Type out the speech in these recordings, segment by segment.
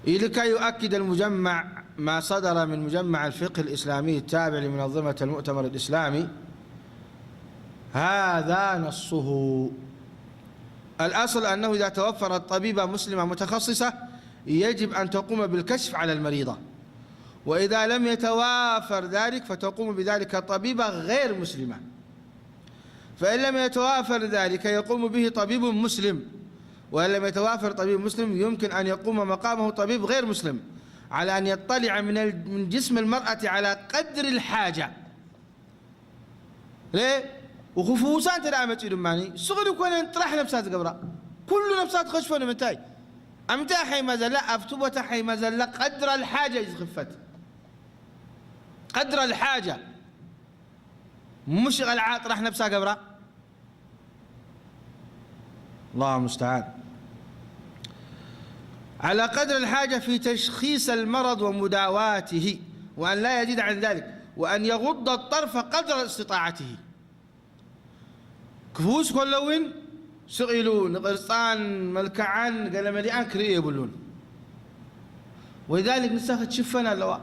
لكي يؤكد المجمع ما صدر من مجمع الفقه الإسلامي التابع لمنظمة المؤتمر الإسلامي، هذا نصه: الأصل أنه إذا توفرت طبيبة مسلمة متخصصة يجب أن تقوم بالكشف على المريضة، وإذا لم يتوافر ذلك فتقوم بذلك طبيبة غير مسلمة، فإن لم يتوافر ذلك يقوم به طبيب مسلم، وإن لم يتوافر طبيب مسلم يمكن أن يقوم مقامه طبيب غير مسلم على أن يطلع من جسم المرأة على قدر الحاجة. ليه؟ وخفوسان تلامت إدماني سغلوا كون طرح نفسات قبرا كل نفسات خشفون متاي أمتى حي مزلا أفتبت حي مزلا قدر الحاجة إذ خفت، قدر الحاجة مش غلعات طرح نفسها قبرا. الله المستعان. على قدر الحاجة في تشخيص المرض ومداواته، وأن لا يزيد عن ذلك، وأن يغض الطرف قدر استطاعته. كفوس كلوين سئلون قرصان ملكعان قال مليان كريه يقولون، ولذلك نسخ تشفنا اللواء.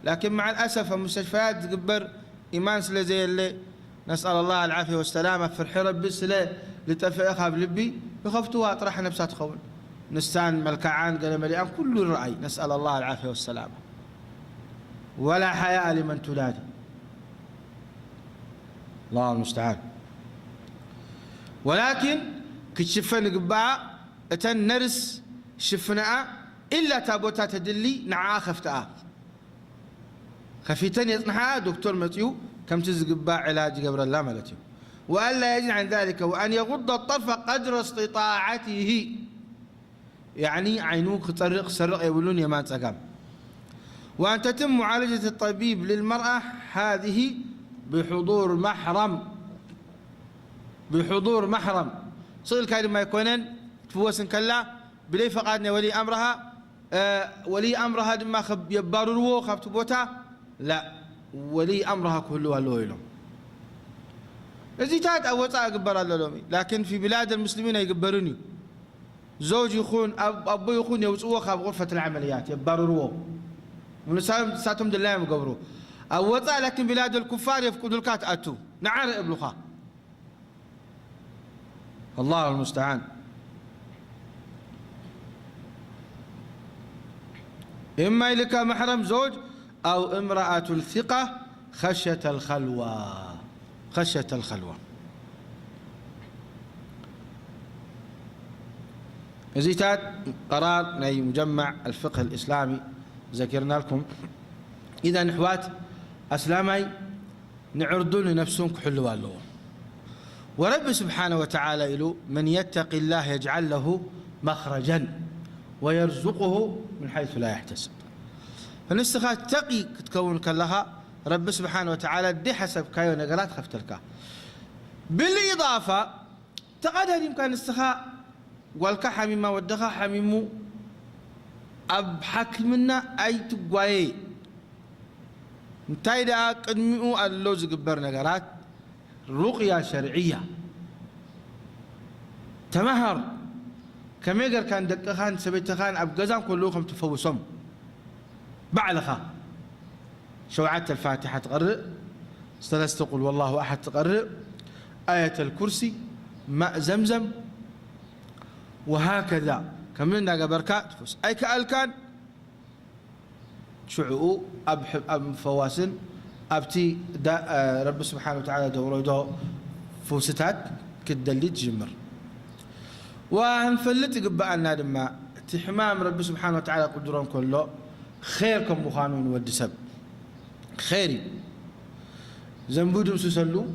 لكن مع الأسف المستشفيات تقبر إيمان سلا زي اللي نسأل الله العافية والسلامة فرح ربي سلا لتفقها بلبي يخفتوها طرح نفسها تخون نستان ملكعان قال مليان كل الرأي، نسأل الله العافية والسلامة. ولا حياء لمن تنادي. الله المستعان. ولكن كتشفن قبعة اتن نرس شفناء إلا تابوتات تدلي نعا خفتاء خفيتن يصنحها دكتور متيو كم تزقبع علاج قبر الله ملتيو. وألا يجن عن ذلك وأن يغض الطرف قدر استطاعته، يعني عينوك طريق سرق يقولون يمان تقام. وأن تتم معالجة الطبيب للمرأة هذه بحضور محرم صيل كاين ما يكونن تفوسن كلا بلي فقادنا ولي أمرها ولي أمرها دما خب يباررو خبت بوتا لا ولي أمرها كلها لويلو الزيتات أوصى أقبر اللومي. لكن في بلاد المسلمين يقبروني زوج يخون أبو يخون يوصوه خاب غرفة العمليات يباررو ونسام ساتهم دلاهم يقبروا أوصى. لكن بلاد الكفار يفقدوا الكات أتو نعار إبلخا. الله المستعان. إما لك محرم زوج أو امرأة ثقة خشية الخلوة. زيتات قرار ني مجمع الفقه الإسلامي ذكرنا لكم. إذا نحوات أسلامي نعرضون لنفسهم كحلوا له. ورب سبحانه وتعالى إلو من يتق الله يجعل له مخرجا ويرزقه من حيث لا يحتسب. فنستخات تقي تكون كلها رب سبحانه وتعالى دي حسب كايو نقرات خفتلك. بالإضافة تقاد هذه يمكن استخاء والك حميمة ودخا حميمو أب حكمنا أي تقوي انتايدا قدمئو اللوز قبر نقرات رقية شرعية تمهر كميقر كان دقخان سبيتخان أبقزان كلهم تفوسهم بعلخا شوعات الفاتحة تقرأ ثلاثة قل والله أحد تقرأ آية الكرسي ماء زمزم وهكذا كملنا قبركات تفوس أي كألكان شعو أب فواسن أبتي رب سبحانه وتعالى دورو فوستات كدلي تجمر وهنفلت قبأنا لما تحمام رب سبحانه وتعالى قدرون كله خيركم بخانون ودسب خيري زنبودم سسلو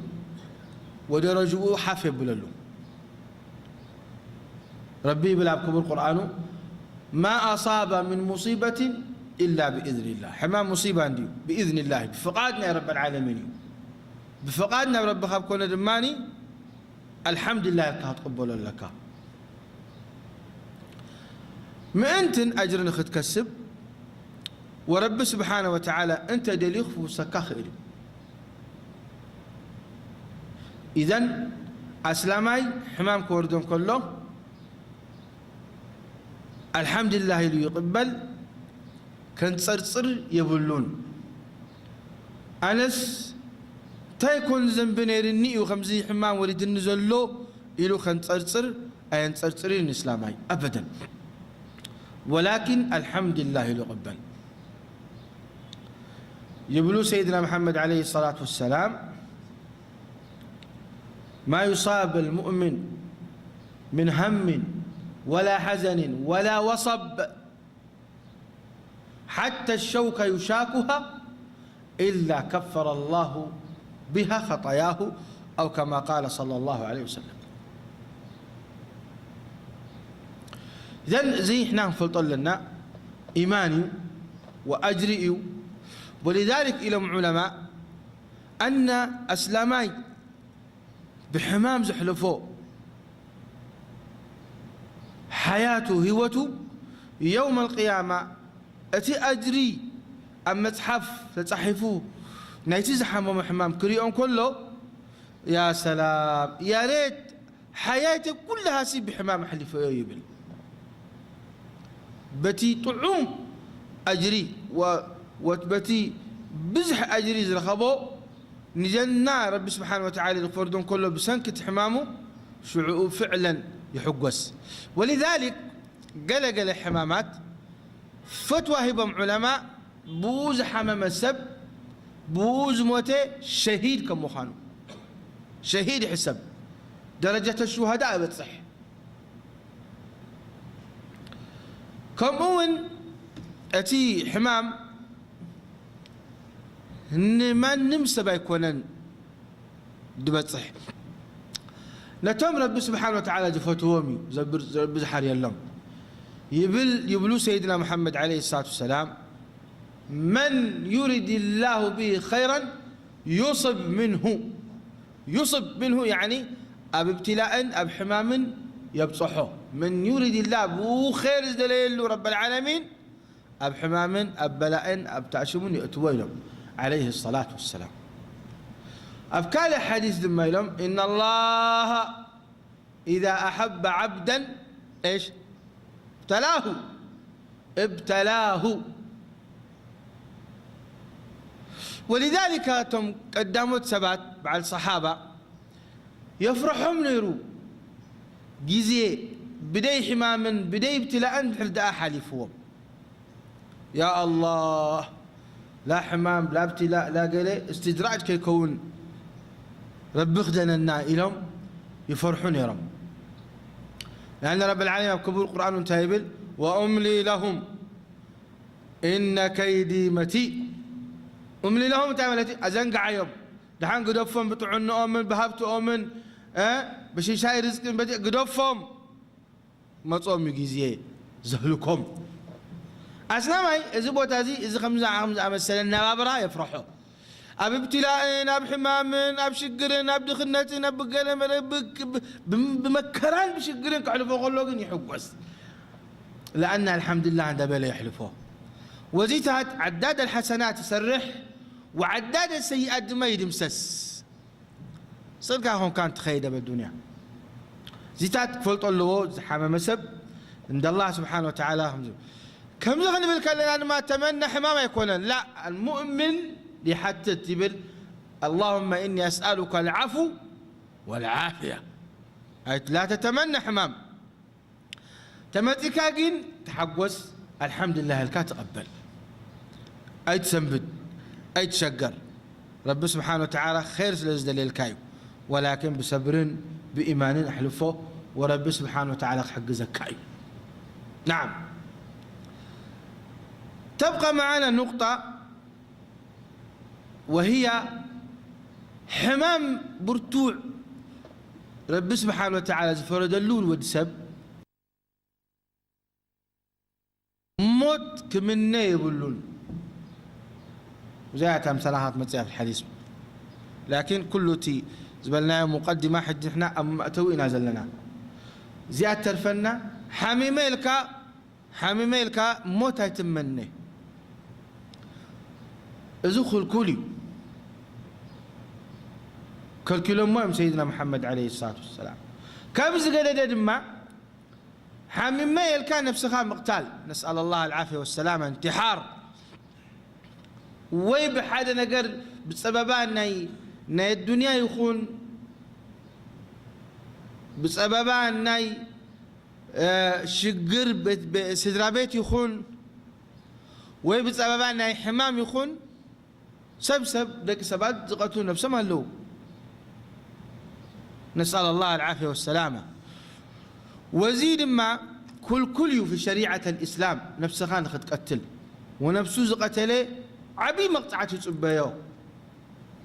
ودرجوا حافظ بللو ربي بلا بكبر القرآن ما أصاب من مصيبة إلا بإذن الله. حمام مصيبة عندي بإذن الله بفقادنا يا رب العالمين بفقادنا يا رب خاب كون دماني الحمد لله كهتقبل لك ما أنت أجر نخد كسب ورب سبحانه وتعالى أنت دليخ وسكا خير. إذن أسلامي حمام كوردون كله الحمد لله اللي يقبل كنصرصر يبلون أنس تيكون زنبنيرني وخمزي حمام ولد النزلو إلو كنصرصر أين تصرصرين إسلامي أبدا ولكن الحمد لله لقبل يبلو سيدنا محمد عليه الصلاة والسلام ما يصاب المؤمن من هم ولا حزن ولا وصب حتى الشوكة يشاكها إلا كفر الله بها خطاياه أو كما قال صلى الله عليه وسلم. إذن زي إحنا نفلط لنا إيماني وأجرئي ولذلك إلى علماء أن أسلامي بحمام زحلفو حياته هوته يوم القيامة أتي أجري أم متحف تتصحفوه نايتي زحمه حمام كريون كله يا سلام يا ريت حياتي كلها سي بحمام حلفه يبل بتي طعوم أجري وبتي بزح أجري زرخبو نجنا رب سبحانه وتعالى الفردون كله بسنكة حمامه شعوب فعلا يحقس. ولذلك قال الحمامات فتوى هبم علماء بوز حمام السب بوز موتي شهيد كم مخانو شهيد حسب درجة الشهداء بتصح كم أون أتي حمام ما نمسى بيكونن دبتصح نتم رب سبحانه وتعالى جفتومي زبر زحر يلهم يبلو سيدنا محمد عليه الصلاة والسلام من يريد الله به خيرا يصب منه يعني أب ابتلاء أب حمام يبصحه من يريد الله بو خير دليل رب العالمين أب حمام أب بلاء أب تعشمون يأتويلهم عليه الصلاة والسلام. أفكار حديث دميلهم إن الله إذا أحب عبدا إيش ابتلاه ولذلك تم قدامت سبات بعد الصحابة يفرحهم نيرو جزيه بدي حماما بدي ابتلاء حلد حليفهم يا الله لا حمام لا ابتلاء لا قلي استدراج كيكون رب خدنا النائلهم يفرحون يرم لأن رب العالمين بكبر القرآن تايبل وأملي لهم إن كيدي متي أملي لهم تعملتي أزنق عيب دحين قدفهم بطعن أمن بهبت أمن بشي شاي رزق بدي قدفهم ما تصوم يجيزيه زهلكم أسلامي إذا بوتازي إذا خمسة مثلا نوابرا يفرحوا أب ابتلاء أب حمام أب شقرين أب دخنتين أب قلم بمكران بشقرين كحلفوا غلوقين يحقوس لأن الحمد لله عند بلا يحلفوه وزيتها عداد الحسنات يسرح وعداد السيئات ما يدمسس صدقا هون كانت خيدة بالدنيا زيتات فلط له حمام مسب عند الله سبحانه وتعالى كم زغني بالكلام أنا ما أتمنى حمام يكون لا المؤمن لحتى تبل اللهم إني أسألك العفو والعافية لا تتمنى حمام تمتكاجين تحقوس الحمد لله الكا تقبل أي تسنبد أي تشقر رب سبحانه وتعالى خير سلزد للكايو ولكن بصبر بإيمان أحلفه ورب سبحانه وتعالى حق زكايو. نعم تبقى معنا نقطة وهي حمام برتوع رب سبحانه وتعالى فرد اللون ودسب موت كمنه يبلون وزياتها مثلاهات متسيها في الحديث لكن كله تي زبلنا مقدمة حد احنا أم أتوي نازل لنا زيادة ترفنا حميميلك موت هيتمنه ازخل كولي كالكيلو مهم سيدنا محمد عليه الصلاة والسلام كم زقدد دما حميميل كان نفسها مقتال نسأل الله العافية والسلامة انتحار وي بحدا نقر بسببان ناي الدنيا يخون بسببان ناي شقر سدرا بيت يخون وي بسببان ناي حمام يخون سبسب دك سبات زقتو نفسهم هلو. نسأل الله العافية والسلامة. وزيد ما كل في شريعة الإسلام نفس خان خد قتل ونفسه زقتله عبي مقطعة تصبيه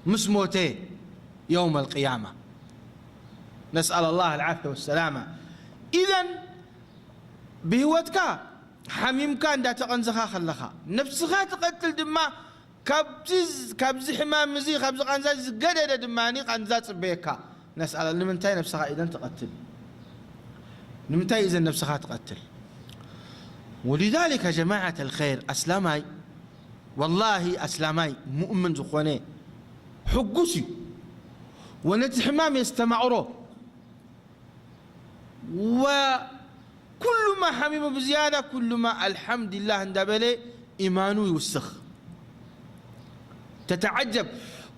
مسموته يوم القيامة. نسأل الله العافية والسلامة. إذن بهوتك حميم كان دا تقنزخا خلخا نفسها تقتل دما كابز حمام مزي خبز قنزاز قدد دماني قنزات بيكا. نسأل نمنتهي نفسها إذن تقتل نمنتهي إذن نفسها تقتل. ولذلك يا جماعة الخير أسلامي والله أسلامي مؤمن زخواني حقوسي ونتحمام يستمعره وكل ما حميم بزيادة كل ما الحمد لله اندبلي إيمانه يوسخ تتعجب.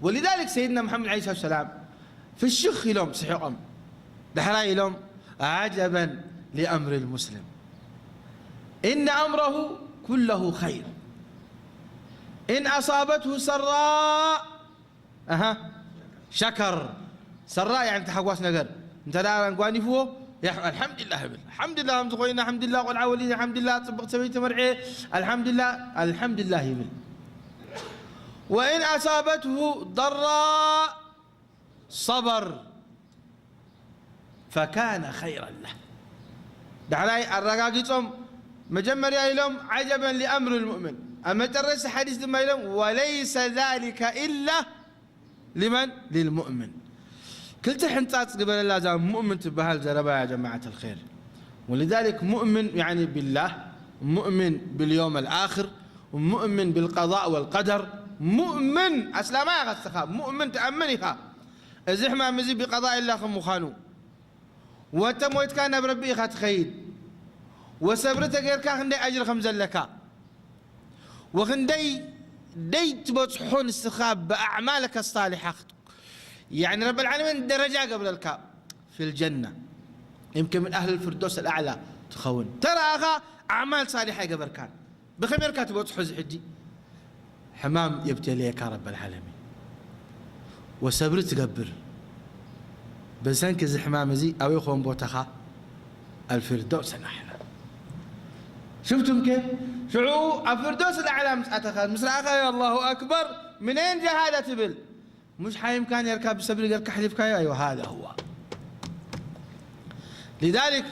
ولذلك سيدنا محمد عليه الصلاة والسلام في الشيخ لهم صحيحهم دحراي لهم عجبا لأمر المسلم إن أمره كله خير إن أصابته سراء شكر سراء يعني تحقواس نقر انت دارا نقواني فوق الحمد لله هبل الحمد لله هم تقولين الحمد لله قول عولين الحمد لله طبقت سويت مرعي الحمد لله هبل. وإن أصابته ضراء صبر فكان خيرا له. دعلاي الرقاقيتهم مجمر يايلهم عجبا لأمر المؤمن. أما ترس حديث دم يايلهم وليس ذلك إلا لمن؟ للمؤمن. كل تحنطات قبل الله زي مؤمن تبهال زربا يا جماعة الخير. ولذلك مؤمن يعني بالله مؤمن باليوم الآخر مؤمن بالقضاء والقدر مؤمن أسلاما يا مؤمن تأمنها الزحمة مزي بقضاء الله خم خانو وتموت كان بربي خات خيد وصبرت غير كان عندي أجر خمس لك وخندي تبصحون السخاب بأعمالك الصالحة يعني رب العالمين درجة قبل الكاب في الجنة يمكن من أهل الفردوس الأعلى تخون ترى أخا أعمال صالحة قبل كان بخمير كاتب وتصحز حجي حمام يبتليك يا رب العالمين وصبرت تقبر بسانك زحمام زي أو يخون بوتخا الفردوس الأعلى. شفتم كيف؟ شعو الفردوس الأعلى مسرعة يا الله أكبر منين جاء هذا تبل؟ مش حايم كان يركب بسبب يركب حليف كاي أيوه هذا هو. لذلك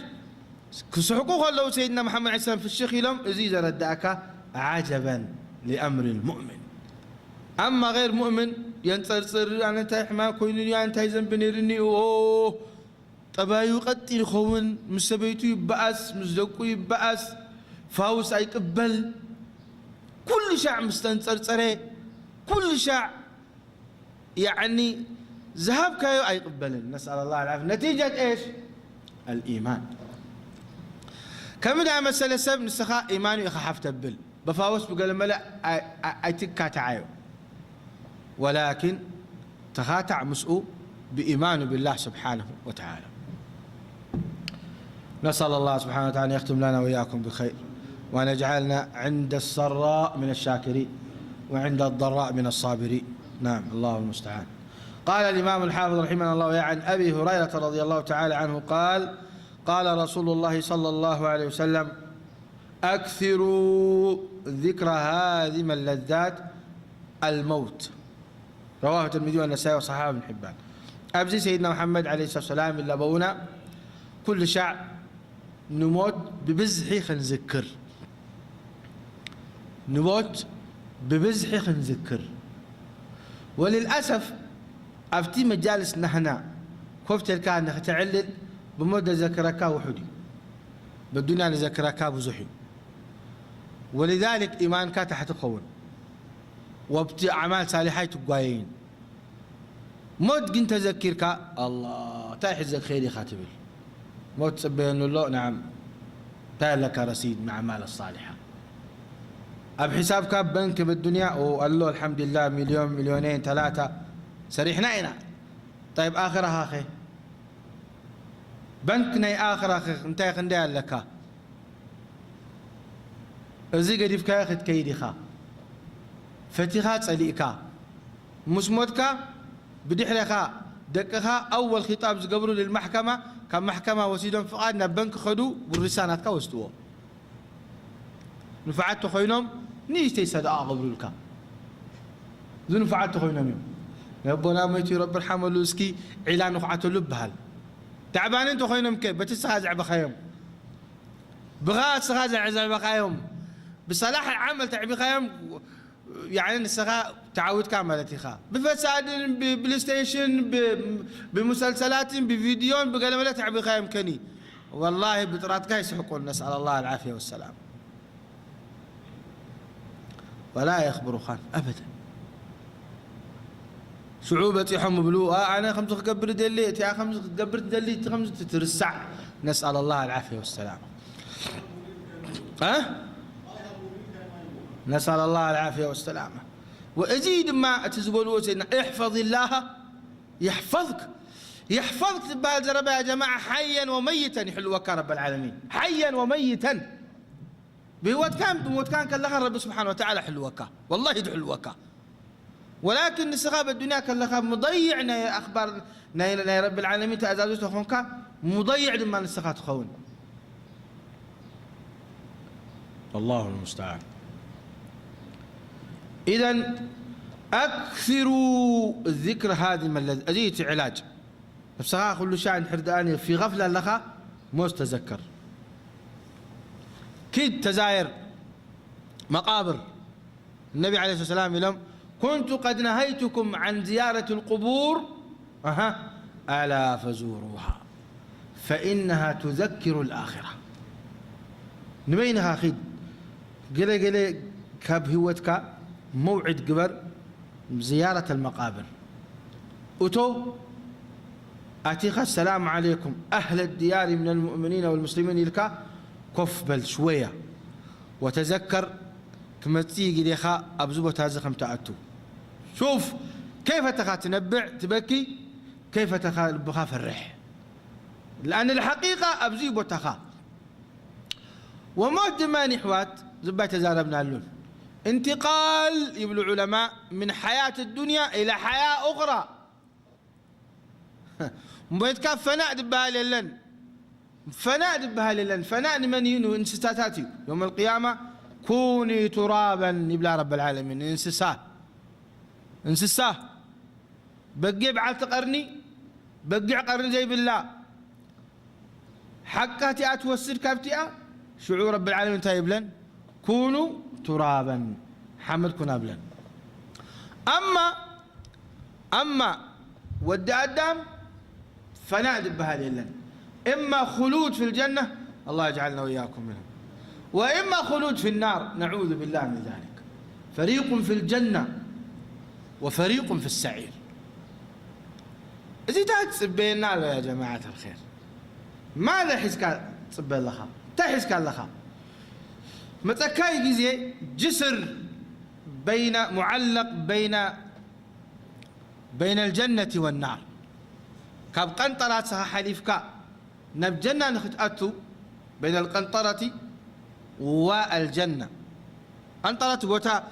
كسحقوق الله سيدنا محمد عليه السلام في الشيخ لهم أزيز رداك عجبا لأمر المؤمن. أما غير مؤمن ينتصر أنا أنت حما كويني أنت يزن بنيرني أوه طبايو قتل خون مسبيتو يبأس مزدقو يبأس فاوس أيقبل كل شع مستنصر كل شع يعني ذهب كايو أيقبل. نسأل الله العافية. نتيجة إيش؟ الإيمان. كم دام مسألة سب نسخاء إيماني يخاف تبل بفاوس بقول ملا أيتك تعايو ولكن تخاتع مسؤول بإيمانه بالله سبحانه وتعالى. نسأل الله سبحانه وتعالى أن يختم لنا وإياكم بخير وأن يجعلنا عند السراء من الشاكرين وعند الضراء من الصابرين. نعم الله المستعان. قال الإمام الحافظ رحمه الله عن أبي هريرة رضي الله تعالى عنه قال قال رسول الله صلى الله عليه وسلم أكثروا ذكر هادم اللذات الموت. رواه الترمذي والنسائي وصححه ابن حبان. أبزي سيدنا محمد عليه الصلاة والسلام إلا بونا كل شعب نموت ببزحي خنذكر نموت ببزحي خنذكر. وللأسف أفتي مجالس نحنا كفت الكان تعلل بمدة ذكركا وحدي بالدنيا نذكركا بزحي. ولذلك إيمانك تحت قول وابتي أعمال صالحة تقوين موت قنت تذكرك الله تاحز خيري خاتبل موت سبين الله نعم تالك رصيد مع أعمال الصالحة أب حسابك بنك بالدنيا وقال له الحمد لله مليون مليونين ثلاثة سريحنا هنا. طيب آخرها أخي بنك ناي آخر أخي أنت يا خندي لك أزي قديف كا ياخد كيدي خا فتيخات صليكا مسموتك بدحلخا دقخا أول خطاب قبروا للمحكمة كان محكمة وسيدهم فقادنا بنك خدو والرسالات كوستوا نفعت خوينهم نيجي صدقة قبروا لك ذو نفعت خوينهم يوم ربنا ميتي رب ارحمه لوسكي إعلان وقعته لبهال تعبان انتو خوينهم كيف بتسخازع بخيم بغاس سخازع بخيم بصلاح العمل تعبي خيم يعني السخاء تعود كاملتي خا بفساد ببلاي ستيشن بمسلسلات بفيديو بقلم تعبي خيم كني والله بطراتك يسحقون نسأل الله العافية والسلام ولا يخبروا خان أبدا صعوبة يحم بلو أنا خمسة قبر دليت يا خمسة قبر دليت خمسة ترسع نسأل الله العافية والسلام نسأل الله العافية والسلامة وأزيد ما تزولوا سيدنا احفظ الله يحفظك يحفظك تبال يا جماعة حيا وميتا يحلوك رب العالمين حيا وميتا بهوت كان كلها رب سبحانه وتعالى حلوك والله يدحلوك ولكن السخاب الدنيا كلها مضيعنا يا أخبار يا رب العالمين تأزازوت أخونك مضيع لما السخات خون الله المستعان. إذن أكثروا الذكر هذه من أجيت علاج بصراحة كل شيء حرداني في غفلة لها مستذكر كيد تزاير مقابر النبي عليه الصلاة والسلام لهم كنت قد نهيتكم عن زيارة القبور ألا فزوروها فإنها تذكر الآخرة نبينها خيد قلي كاب هوتك موعد قبر زيارة المقابر أتو أتيخ السلام عليكم أهل الديار من المؤمنين والمسلمين لك كفبل شوية وتذكر كما تيجي ليخا أبزوبة تازخم تأتو شوف كيف تخا تنبع تبكي كيف تخا بخا فرح لأن الحقيقة أبزيبو تخا وموت دماني حوات زبا تزاربنا اللون انتقال يبلو علماء من حياة الدنيا إلى حياة أخرى مبيتكاف فناء دبها للن فناء دبها للن فناء من ينو انستاتاتي يوم القيامة كوني ترابا يبلا رب العالمين انسساه بقي بعد تقرني بقي قرن زي بالله حقاتي أتوسر كابتئة شعور رب العالمين تايبلن كونوا ترابا حمد كنا بلن أما ود أدم فنادب بهذه اللن إما خلود في الجنة الله يجعلنا وإياكم منهم وإما خلود في النار نعوذ بالله من ذلك فريق في الجنة وفريق في السعير إذا تسبين النار يا جماعة الخير ماذا حسك تسبين لها تحسك لها متكاي جزء جسر معلق بين الجنة والنار كاب قنطرة سها حليفك نب جنة نختأتو بين القنطرة والجنة قنطرة بوتا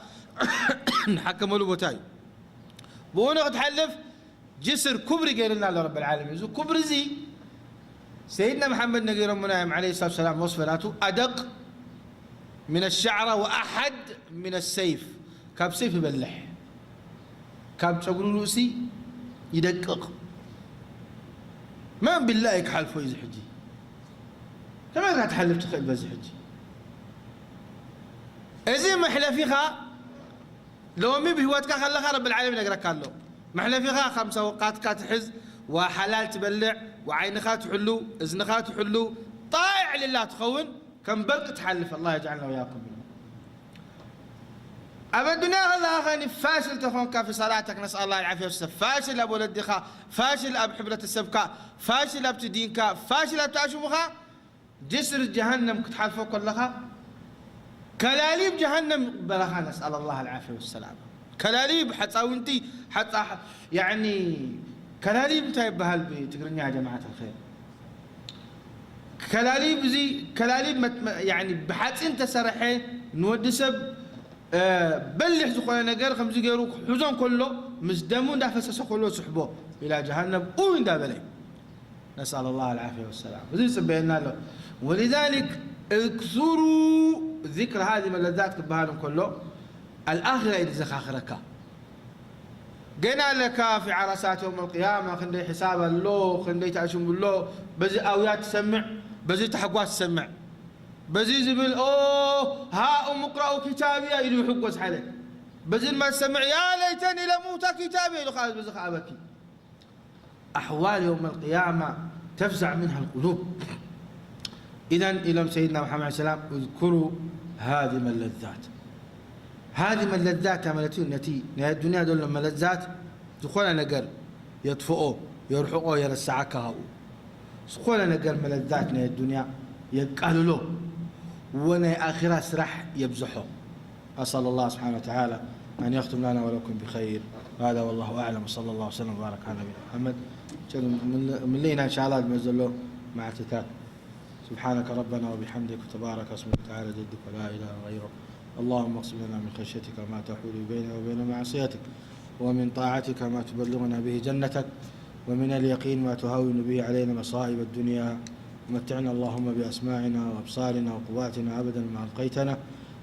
حكموا له بوتاي بونا تحلف جسر كبري غير الله لرب العالمين زو كبر زي سيدنا محمد نبي ربنا عليه الصلاة والسلام وصفاته أدق من الشعرة وأحد من السيف كاب سيف يبلح كاب تقول لوسي يدقق ما بالله يكحلفوا يزي حجي كما قاعد تحلف تخيل بزي حجي إذا محلى فيها لو مي بهواتك خلها رب العالمين يقرأ كله محلى فيها 5 وقات كاتحز وحلال تبلع وعينها تحلو إذنها تحلو طائع لله تخون كم برق تحلف الله يجعلنا وياكم منه أما الدنيا هذا أخاني فاشل تخونك في صلاتك نسأل الله العافية والسلام فاشل أبو الدخاء فاشل أب حبرة السبكاء فاشل أب تدينك فاشل أب تعشمها جسر جهنم كتحالفوك كلها كلاليب جهنم برخا نسأل الله العافية والسلامة كلاليب حتى وانتي حتى يعني كلاليب انتهي بتقرني يا جماعة الخير كلاليب زي كلاليب يعني بحث انت سرحي نودي سب بلح زقنا نجار خمسة جيرو حزن كله مزدمون ده فسس كله سحبه إلى جهنم وين ده بلي نسأل الله العافية والسلام وزي سبينا له ولذلك اكثروا ذكر هذه من اللذات كبهانهم كله الآخرة إذا آخرك قلنا لك في عرسات يوم القيامة خندي حساب الله خندي تعشم الله بزي آويات تسمع بزي تحقوات تسمع بزي زبل أوه ها اقرأوا كتابي إلي يحقوس عليك بزي ما تسمع يا ليتني لموت كتابي إلي خالص بزي خابكي أحوال يوم القيامة تفزع منها القلوب إذن إلى سيدنا محمد عليه السلام اذكروا هذه من اللذات هذه من اللذات عملتين نتي نهاية الدنيا دول من اللذات دخولا نقر يطفئوا يرحقوا يرسعكها دخولا نقر من اللذات نهاية الدنيا يقالوا له ونهاية آخرة سرح يبزحوا أسأل الله سبحانه وتعالى أن يختم لنا ولكم بخير هذا والله أعلم وصلى الله وسلم وبارك على نبينا محمد من لينا إن شاء الله نزل مع اعتتاب سبحانك ربنا وبحمدك وتبارك اسمك وتعالى جدك ولا إله غيرك اللهم اقسم لنا من خشيتك ما تحول بيننا وبين معصيتك ومن طاعتك ما تبلغنا به جنتك ومن اليقين ما تهون به علينا مصائب الدنيا ومتعنا اللهم بأسماعنا وأبصارنا وقواتنا أبدا ما أبقيتنا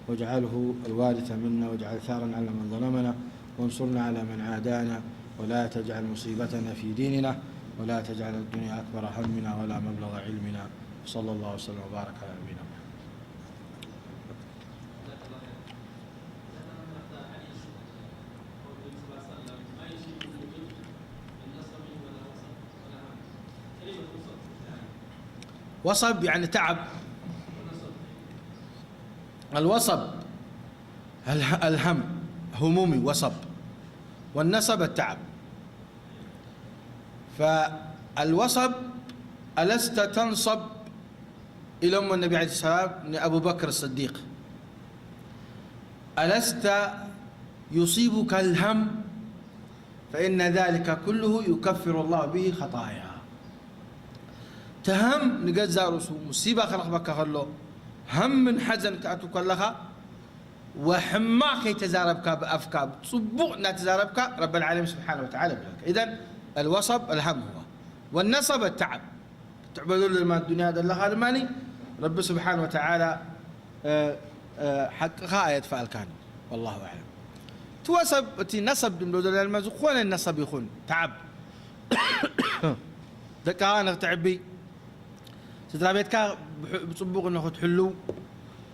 واجعله الوارث منا واجعل ثارا على من ظلمنا وانصرنا على من عادانا ولا تجعل مصيبتنا في ديننا ولا تجعل الدنيا أكبر همنا ولا مبلغ علمنا صلى الله وسلم وبارك على نبينا محمد. وصب يعني تعب الوصب الهم همومي وصب والنصب التعب فالوصب ألست تنصب إلى أم النبي عليه السلام أبو بكر الصديق ألست يصيبك الهم فإن ذلك كله يكفر الله به خطايا تهم نجزا رسول مصيبة خلق بك خلو هم من حزن كأتوك لها وحما كي تزاربك بأفكار صبوع تزاربك رب العالمين سبحانه وتعالى بلك إذن الوصب الهم هو والنصب التعب تعبدون لما الدنيا دلها الماني رب سبحانه وتعالى حقها آية فعل كان والله أعلم توصب تي نصب دمدود المازو خون النصب يخون تعب ذكا أنا تعبي سترابيتك بصبوغ انه تحلو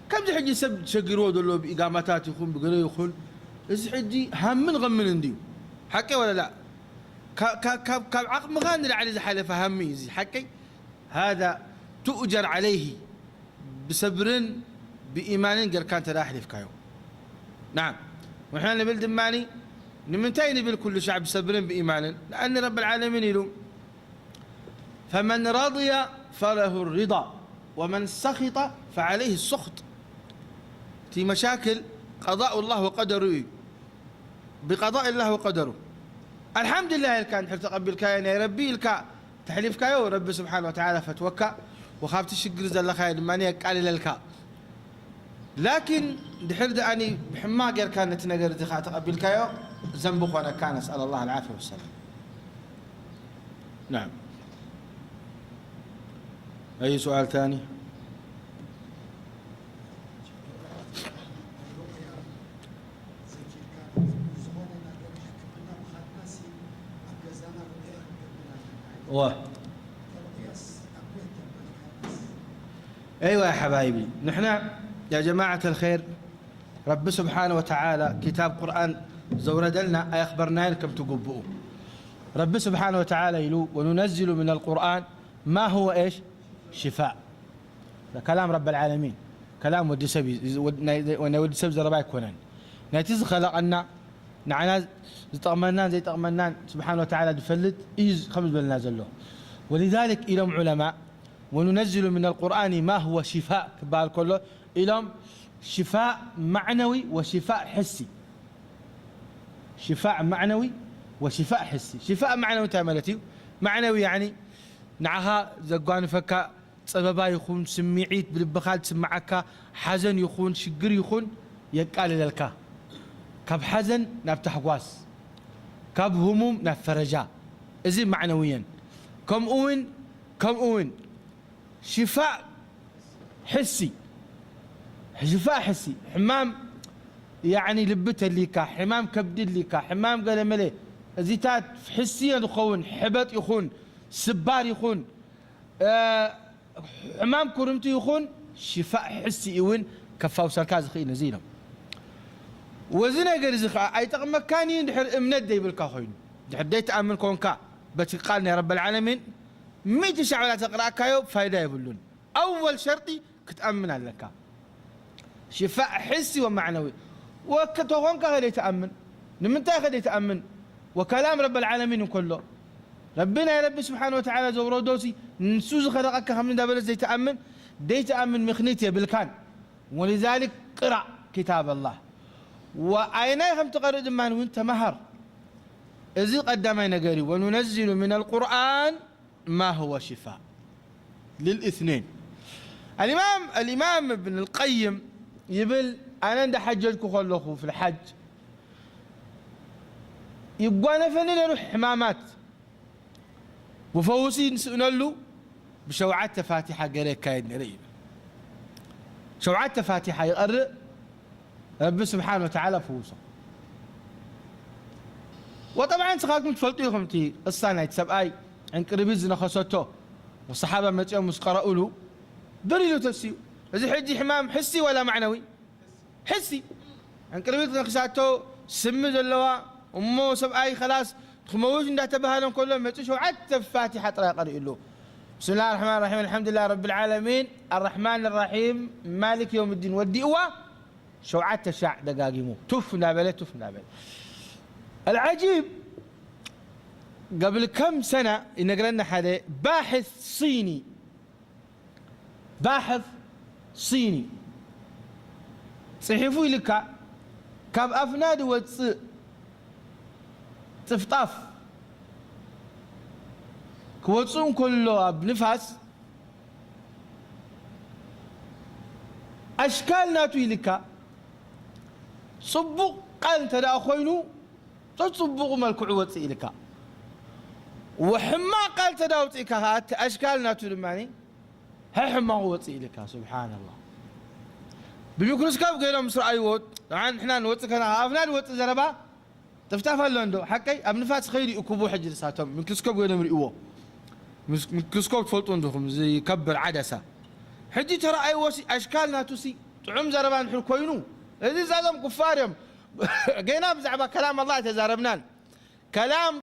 كم زي حجي سب تشقروا دولو بإقامتات يخون بقري يخون إذا حجي هم من غم من انديو حكي ولا لا كعقل مغانر على زي حالة فهمي زي حكي هذا تؤجر عليه بصبر بإيمان قر كانت راحل في كايو نعم وإحنا نبيل دماني نمنتين نبيل كل شعب صبر بإيمان لأن رب العالمين يلوم فمن رضي فله الرضا ومن سخط فعليه السخط في مشاكل قضاء الله وقدره بقضاء الله وقدره الحمد لله كان تقبل كاين يا ربي الكا تحليف كايو رب سبحانه وتعالى فتوكا وخافت الشقر زل خير ماني قال للكا لكن دحرد اني بحماق كانت نقر دخا تقبل كايو ذنبك وانا كان اسال الله العافيه والسلام نعم أي سؤال ثاني؟ أيوة يا حبايبي نحن يا جماعة الخير رب سبحانه وتعالى كتاب قرآن زورد لنا أخبرنا لكم تقبؤوا رب سبحانه وتعالى يلو وننزل من القرآن ما هو إيش؟ شفاء ده كلام رب العالمين كلام ودي سبي ودي سبي زرباي كونان ناتيز خلقنا نعنا زي طمنان سبحانه وتعالى دفلت إيز خمس بل نازل له ولذلك إلهم علماء وننزل من القرآن ما هو شفاء كبار كله إلهم شفاء معنوي وشفاء حسي. شفاء معنوي وشفاء حسي. شفاء معنوي تعملتي معنوي يعني نعها زقان فكا سببا يخون سميعيت بالبخال تسمعك حزن يخون شقر يخون يقال للكا كاب حزن نفتح قواس كاب هموم نفرجا إذن معنويا كم أون شفاء حسي. شفاء حسي حمام يعني لبته ليكا حمام كبد ليكا حمام قال ملي زيتات حسيا يخون حبط يخون سبار يخون حمام كرمتي يخون شفاء حسي يون كفاو سركاز خينا زينهم وزنا قرزخ اي تقم مكاني ندحر امنت دي بالكاخوين دحر دي تامن كونكا بتقالنا يا رب العالمين ميت شعولا تقرا كايو فايده يبلون اول شرطي كتامن لك شفاء حسي ومعنوي وكتوهونك غير يتامن نمنتا غير يتامن وكلام رب العالمين كله ربنا يا رب سبحانه وتعالى زورو دوسي نسوز خلقك هم دابلز دي تامن مخنيتي بالكان ولذلك قرأ كتاب الله وأينهم تقرد من وانت مهر إذ قدمنا قري وننزل من القرآن ما هو شفاء للاثنين. الإمام ابن القيم يبل أنا عند حجتكم خلوكم في الحج يبقى نفني نروح حمامات وفوسي نسأله بشوعات فاتحة قريب كاين ريب شوعات فاتحة يقرأ رب سبحانه وتعالى فوسه. وطبعا سخاكم تفلطيهم تي الصانع سبعي عن قريبزنا خصته والصحابة متيهم مسقرأوا له دليل تسيو إذا حجي حمام حسي ولا معنوي؟ حسي عن قريبزنا خصته سمد اللواء أمه سبعي خلاص خموش إن اعتبها لهم كلهم متشوا حتى فاتحة ترى يقرأ له بسم الله الرحمن الرحيم الحمد لله رب العالمين الرحمن الرحيم مالك يوم الدين والدئوة شوعات تشع دقاقيمو تف نابلة تف نابلة. العجيب قبل كم سنة ينقل لنا حدا باحث صيني صحيفوي لك كاب أفناد تفطاف كوتصون كله بنفاس أشكال ناتوي لك صبق قال تدا خوينو تصبق ملكو وتصي لك وحما قال تدا وصيك هات أشكال ناتو دماني هي حما وصي لك سبحان الله بالميكروسكوب قالوا مصر ايوت طبعا احنا نوصي كان افناد وص زربا تفتح فلندو حقي ابن فاس خيري يكبو حجر ساتهم ميكروسكوب قالوا مريو ميكروسكوب تفلطوا عندكم زي يكبر عدسه حجي ترى اي وصي اشكال ناتوسي طعم زربا نحل كوينو هذي زادهم كفارهم قينا بزعبه كلام الله تزاربنان كلام